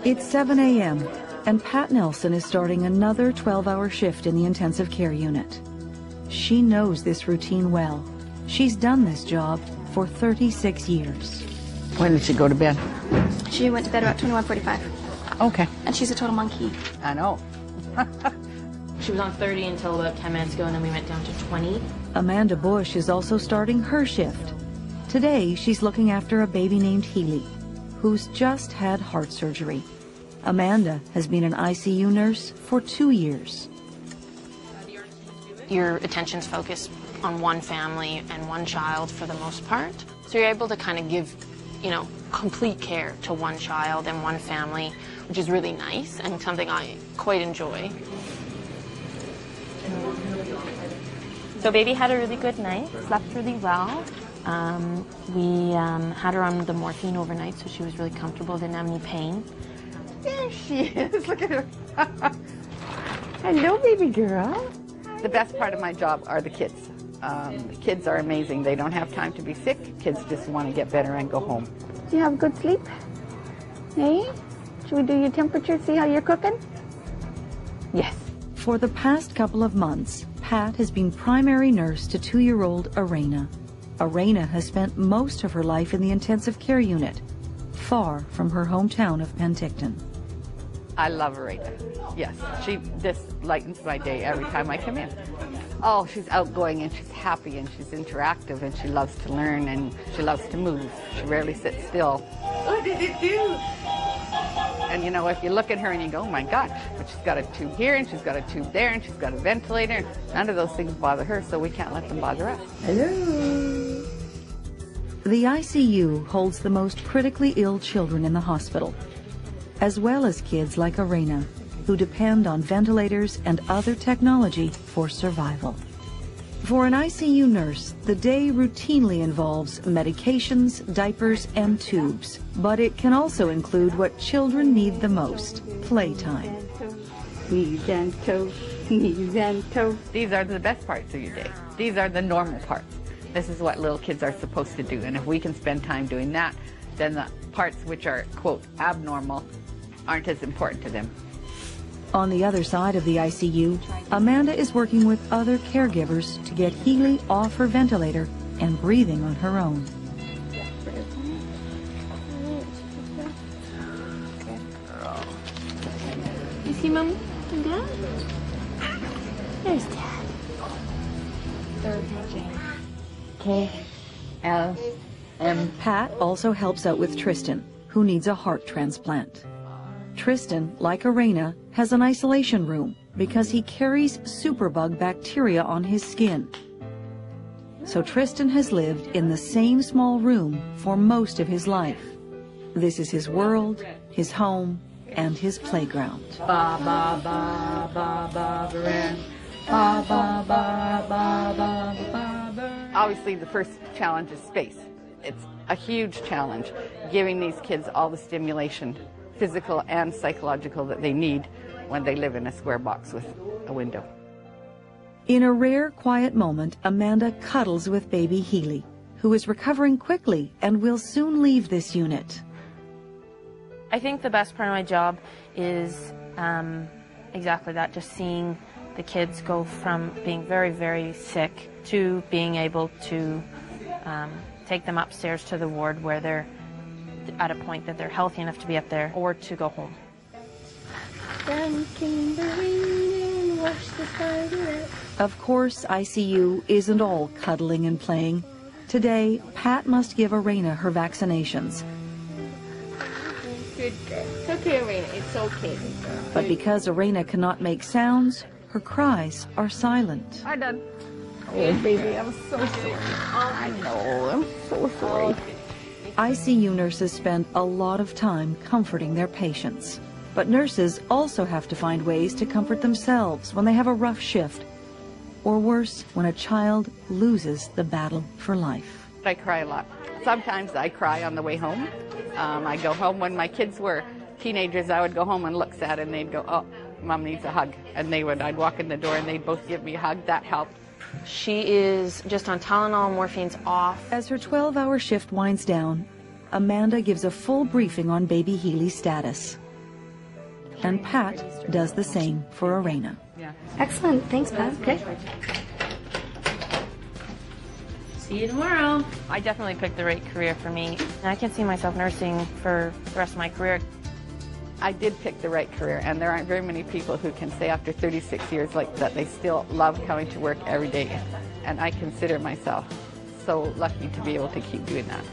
It's 7 a.m. and Pat Nelson is starting another 12-hour shift in the intensive care unit. She knows this routine well. She's done this job for 36 years. When did she go to bed? She went to bed about 21:45. Okay. And she's a total monkey. I know. She was on 30 until about 10 minutes ago, and then we went down to 20. Amanda Bush is also starting her shift. Today, she's looking after a baby named Healy, who's just had heart surgery. Amanda has been an ICU nurse for 2 years. Your attention's focused on one family and one child for the most part. So you're able to kind of give, complete care to one child and one family, which is really nice and something I quite enjoy. So baby had a really good night, slept really well. We had her on the morphine overnight, so she was really comfortable, didn't have any pain. There she is. Look at her. Hello, baby girl. The best part of my job are the kids. The kids are amazing. They don't have time to be sick. Kids just want to get better and go home. Do you have good sleep? Hey? Should we do your temperature, see how you're cooking? Yes. For the past couple of months, Pat has been primary nurse to 2-year-old Arena. Arena has spent most of her life in the intensive care unit, far from her hometown of Penticton. I love Arena. Yes, this lightens my day every time I come in. Oh, she's outgoing and she's happy and she's interactive and she loves to learn and she loves to move. She rarely sits still. What did it do? And if you look at her and you go, oh my gosh, but she's got a tube here and she's got a tube there and she's got a ventilator. None of those things bother her, so we can't let them bother us. Hello. The ICU holds the most critically ill children in the hospital, as well as kids like Arena, who depend on ventilators and other technology for survival. For an ICU nurse, the day routinely involves medications, diapers, and tubes. But it can also include what children need the most, playtime. Knees and toes, knees and toes. These are the best parts of your day. These are the normal parts. This is what little kids are supposed to do. And if we can spend time doing that, then the parts which are, quote, abnormal aren't as important to them. On the other side of the ICU, Amanda is working with other caregivers to get Healy off her ventilator and breathing on her own. You see Mom and Dad? There's Dad. K-L-M. Pat also helps out with Tristan, who needs a heart transplant. Tristan, like Arena, has an isolation room because he carries superbug bacteria on his skin. So Tristan has lived in the same small room for most of his life. This is his world, his home, and his playground. Ba ba ba ba ba ba ba ba ba ba ba. Obviously, the first challenge is space. It's a huge challenge, giving these kids all the stimulation, physical and psychological, that they need when they live in a square box with a window. In a rare, quiet moment, Amanda cuddles with baby Healy, who is recovering quickly and will soon leave this unit. I think the best part of my job is exactly that, just seeing the kids go from being very, very sick to being able to take them upstairs to the ward where they're at a point that they're healthy enough to be up there, or to go home. Of course, ICU isn't all cuddling and playing. Today, Pat must give Arena her vaccinations. Good girl. It's okay, Arena. It's okay. But because Arena cannot make sounds, her cries are silent. I'm done. Oh, baby, I'm so sorry. I know, I'm so sorry. ICU nurses spend a lot of time comforting their patients. But nurses also have to find ways to comfort themselves when they have a rough shift, or worse, when a child loses the battle for life. I cry a lot. Sometimes I cry on the way home. I go home when my kids were teenagers. I would go home and look sad, and they'd go, "Oh, Mom needs a hug," and I'd walk in the door, and they'd both give me a hug. That helped. She is just on Tylenol, morphine's off. As her 12-hour shift winds down, Amanda gives a full briefing on baby Healy's status. and Pat does the same for Arena. Excellent. Thanks, Pat. Okay. See you tomorrow. I definitely picked the right career for me. I can see myself nursing for the rest of my career. I did pick the right career, and there aren't very many people who can say after 36 years like that they still love coming to work every day. And I consider myself so lucky to be able to keep doing that.